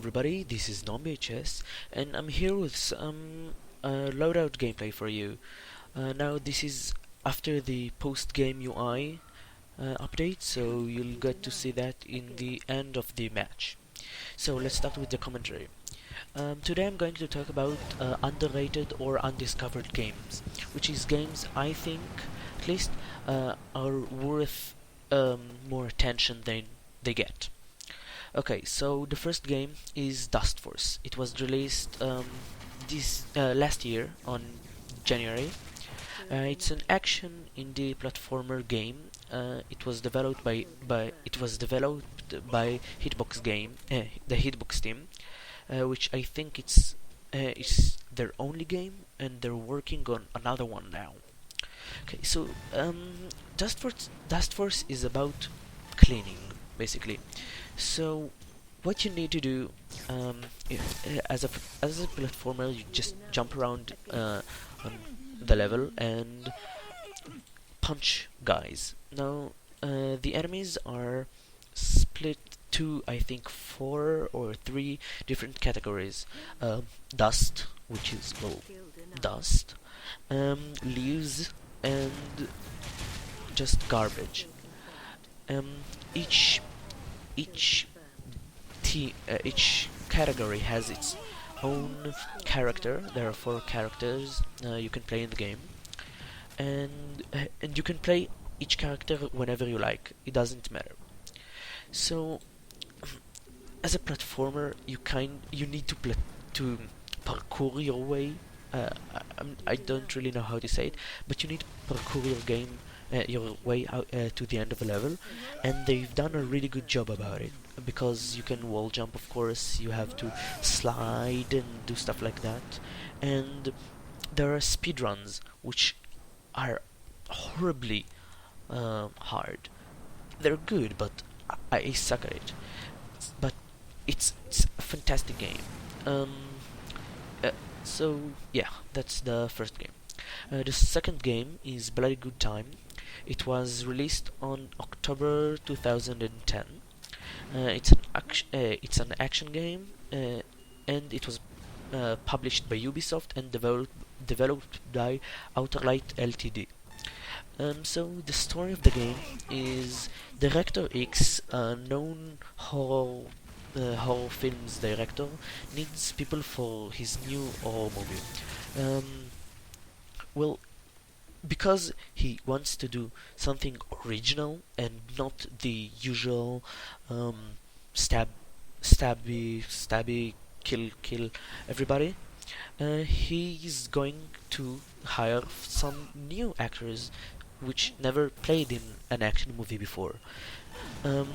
everybody, this is NonVHS and I'm here with some Loadout gameplay for you. Now this is after the post-game UI update, so you'll get to see that in the end of the match. So let's start with the commentary. Today I'm going to talk about underrated or undiscovered games, which is games I think, at least, are worth more attention than they get. Okay, so the first game is Dustforce. It was released this last year on January. It's an action indie platformer game. It was developed by Hitbox game, the Hitbox team, which I think it's their only game, and they're working on another one now. Okay, so Dustforce is about cleaning, basically. So what you need to do, as a platformer, you just jump around on the level and punch guys. Now the enemies are split to, I think, 4 or 3 different categories. Dust, which is dust, leaves, and just garbage. Each each category has its own character. There are 4 characters you can play in the game, and you can play each character whenever you like. It doesn't matter. So, as a platformer, you need to parkour your way. I don't really know how to say it, but you need to parkour your way out to the end of a level, and they've done a really good job about it, because you can wall jump, of course, you have to slide and do stuff like that, and there are speedruns which are horribly hard. They're good, but I suck at it. But it's a fantastic game. Um, uh, so yeah, that's the first game. The second game is Bloody Good Time. It was released on October 2010. It's an action game, and it was published by Ubisoft and developed by Outerlight Ltd. So the story of the game is Director X, a known horror films director, needs people for his new horror movie. Well, because he wants to do something original and not the usual stab, stabby, kill everybody. He's going to hire some new actors which never played in an action movie before. Um,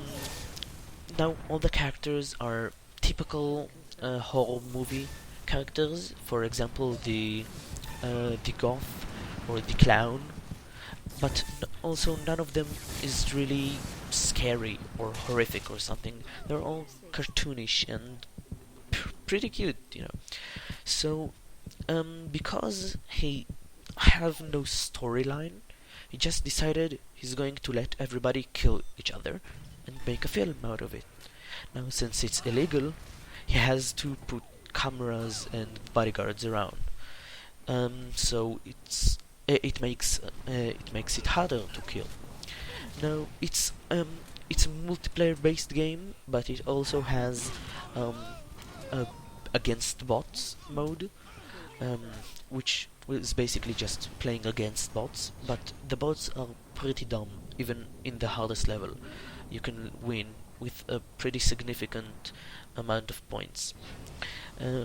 Now all the characters are typical horror movie characters. For example, the goth or the clown, but also none of them is really scary or horrific or something. They're all cartoonish and pretty cute, you know. So, because he have no storyline, he just decided he's going to let everybody kill each other and make a film out of it. Now, since it's illegal, he has to put cameras and bodyguards around. So it makes it harder to kill. Now it's a multiplayer-based game, but it also has um, a against bots mode, um, which is basically just playing against bots. But the bots are pretty dumb, even in the hardest level. You can win with a pretty significant amount of points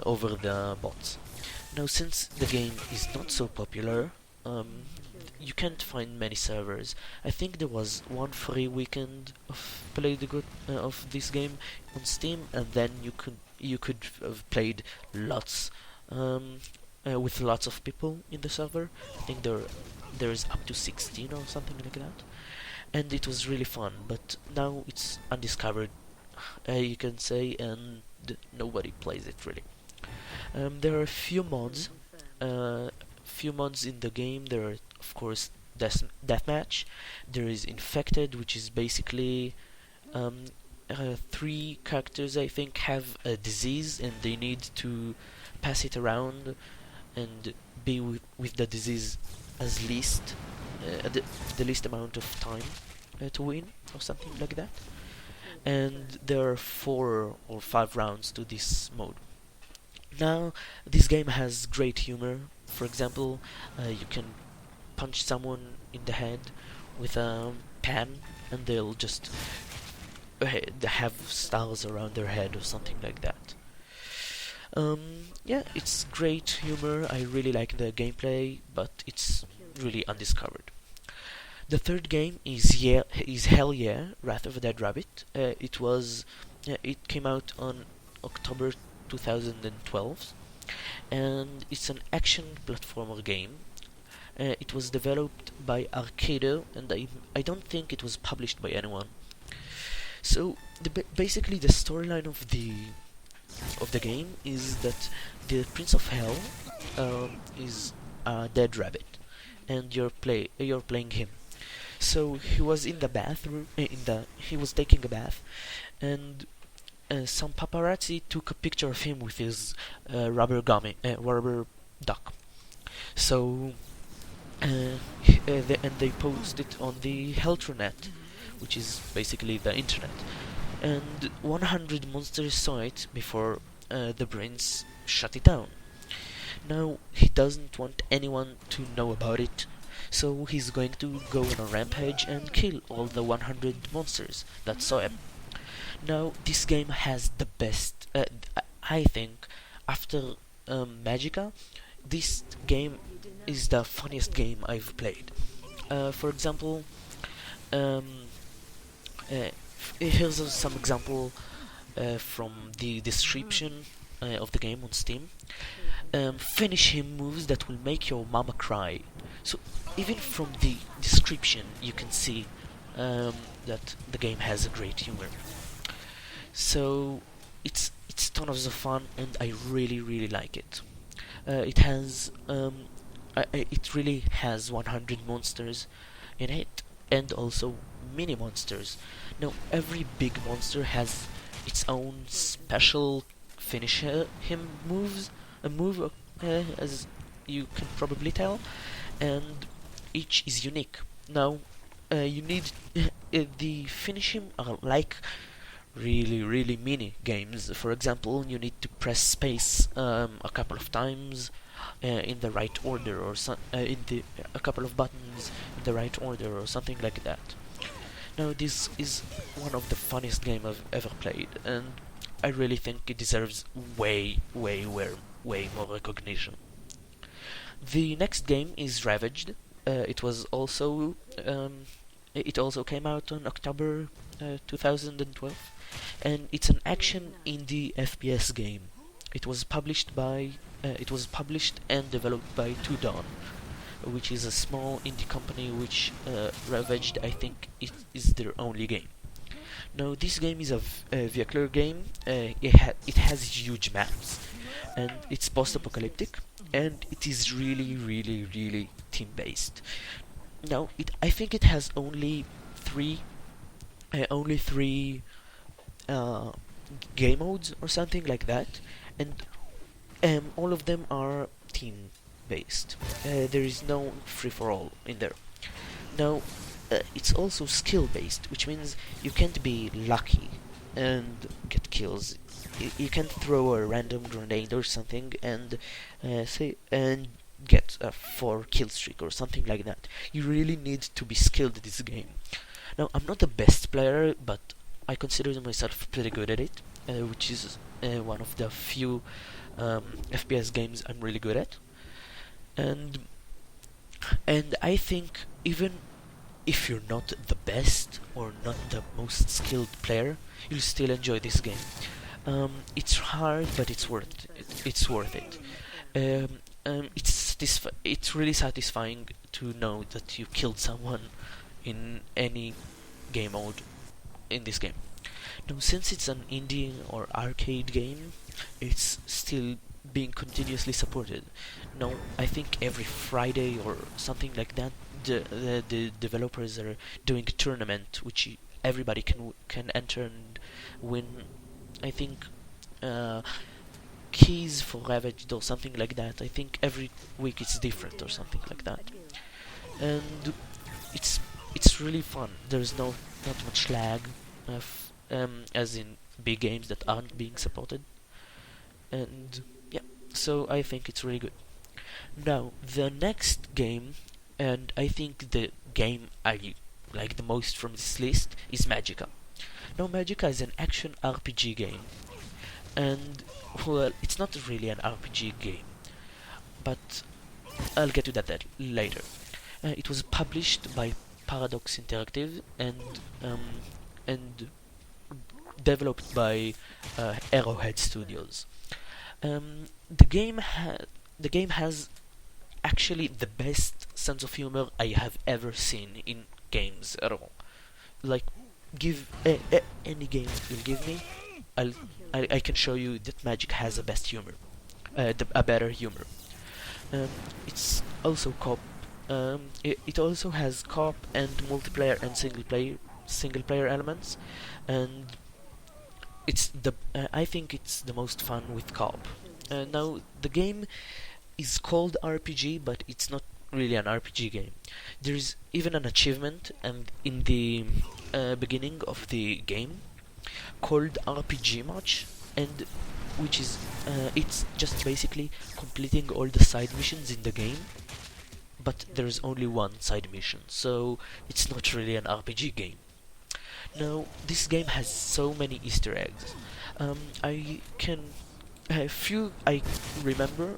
over the bots. Now, since the game is not so popular, you can't find many servers. I think there was one free weekend of this game on Steam, and then you could have played lots with lots of people in the server. I think there's up to 16 or something like that, and it was really fun. But now it's undiscovered, you can say, and nobody plays it really. There are a few mods in the game. There are, of course, deathmatch. There is infected, which is basically three characters, I think, have a disease, and they need to pass it around and be with the disease as least the least amount of time to win, or something like that. And there are 4 or 5 rounds to this mode. Now, this game has great humor. For example, you can punch someone in the head with a pan, and they'll just have stars around their head or something like that. Yeah, it's great humor. I really like the gameplay, but it's really undiscovered. The third game is Hell Yeah, Wrath of a Dead Rabbit. It came out on October 2012, and it's an action platformer game. It was developed by Arcade, and I don't think it was published by anyone. So basically, the storyline of the game is that the Prince of Hell is a dead rabbit, and you're playing him. So he was in the bathroom. He was taking a bath, and some paparazzi took a picture of him with his rubber duck. So and they posted it on the Heltronet, which is basically the internet. And 100 monsters saw it before the prince shut it down. Now he doesn't want anyone to know about it, so he's going to go on a rampage and kill all the 100 monsters that saw him. Now this game has the best, I think, after MAGICKA, this game is the funniest game I've played. For example, um, here's some example from the description of the game on Steam. Finish him moves that will make your mama cry. So even from the description you can see that the game has a great humor. So it's tons of fun, and I really like it. It really has 100 monsters in it, and also mini monsters. Now every big monster has its own special finish him moves, a move as you can probably tell, and each is unique. Now you need the finish him are like really mini games. For example, you need to press space a couple of times in the right order, or a couple of buttons in the right order, or something like that. Now this is one of the funniest games I've ever played, and I really think it deserves way more recognition. The next game is Ravaged. It also came out on October 2012, and it's an action indie FPS game. It was published and developed by Two Dawn, which is a small indie company which Ravaged, I think, it is their only game. Now this game is a vehicular game. It has huge maps, and it's post-apocalyptic, and it is really team-based. Now I think it has only three game modes or something like that, and all of them are team based. There is no free for all in there. Now it's also skill based, which means you can't be lucky and get kills. You can throw a random grenade or something and get a 4 kill streak or something like that. You really need to be skilled at this game. Now I'm not the best player, but I consider myself pretty good at it, which is one of the few FPS games I'm really good at. And I think even if you're not the best or not the most skilled player, you'll still enjoy this game. It's hard, but it's worth it. It's really satisfying to know that you killed someone in any game mode in this game. Now, since it's an indie or arcade game, it's still being continuously supported. Now, I think every Friday or something like that, the developers are doing a tournament everybody can enter and win. I think keys for Ravaged or something like that. I think every week it's different or something like that, and it's really fun. There's not much lag, as in big games that aren't being supported, and yeah. So I think it's really good. Now the next game, and I think the game I like the most from this list is MAGICKA. Now MAGICKA is an action RPG game, and well, it's not really an RPG game, but I'll get to that later. It was published by Paradox Interactive um, and developed by Arrowhead Studios. The game has actually the best sense of humor I have ever seen in games at all. Like, give any game that you'll give me, I'll I can show you that Magic has a best humor, a better humor. It's also co-op. It also has co-op and multiplayer and single player elements, and I think it's the most fun with co-op. Now the game is called RPG, but it's not really an RPG game. There's even an achievement and in the beginning of the game called RPG Match, and which is it's just basically completing all the side missions in the game, but there's only one side mission, so it's not really an RPG game. Now, this game has so many Easter eggs. I can a few I remember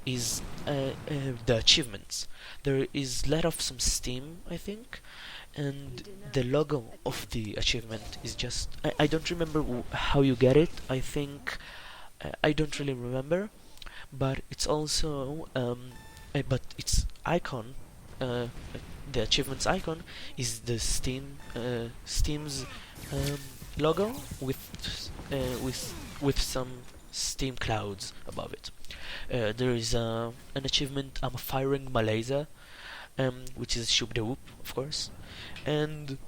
is the achievements. There is let off some steam, I think, and the logo of the achievement is just I don't remember how you get it. I think I don't really remember, but it's also but its icon, the achievements icon, is the Steam's um, logo with some steam clouds above it. There is an achievement, I'm firing Malaysia, which is Shoop the Whoop, of course, and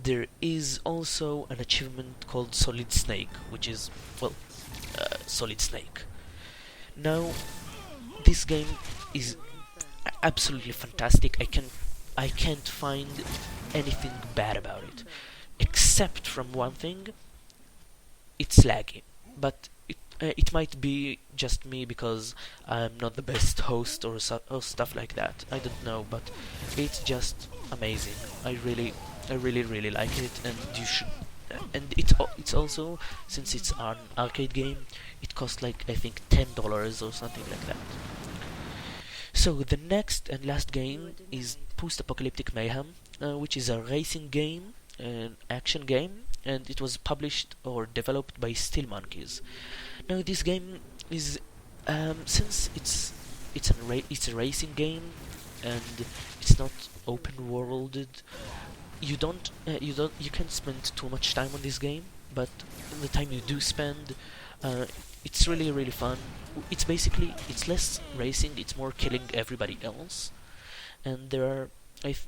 there is also an achievement called Solid Snake, which is, well, Solid Snake. Now, this game is absolutely fantastic. I can't find anything bad about it, except from one thing: it's laggy. But it might be just me because I'm not the best host or stuff like that. I don't know, but it's just amazing. I really like it, and you should. And it's also, since it's an arcade game, it costs like I think $10 or something like that. So the next and last game is Post-Apocalyptic Mayhem, which is a racing game, an action game, and it was published or developed by Steel Monkeys. Now this game is, since it's a racing game and it's not open worlded, you can't spend too much time on this game, but the time you do spend, it's really fun. It's less racing, it's more killing everybody else, and there are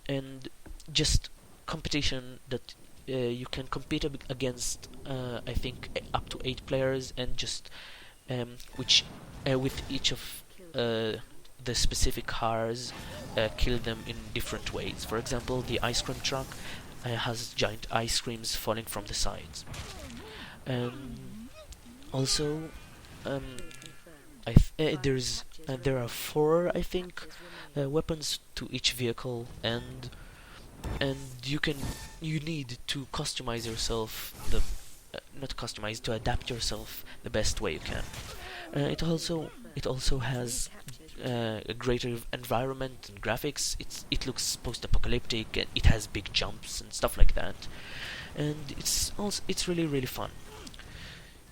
and just competition that you can compete against I think up to 8 players, and just which with each of the specific cars, kill them in different ways. For example, the ice cream truck has giant ice creams falling from the sides. Also, um, there are 4, I think, weapons to each vehicle, and you need to customize yourself not customize, to adapt yourself the best way you can. It also has a greater environment and graphics. It looks post-apocalyptic, and it has big jumps and stuff like that, and it's really fun.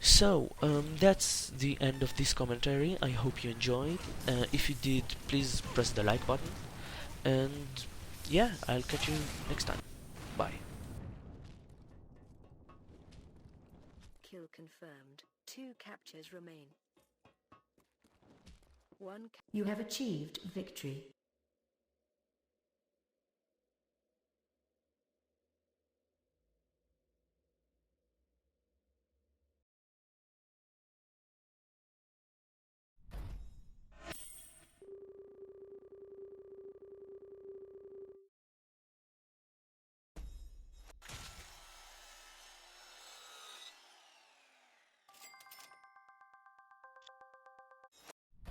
So, that's the end of this commentary. I hope you enjoyed. If you did, please press the like button. And yeah, I'll catch you next time. Bye. Kill confirmed. 2 captures remain. You have achieved victory.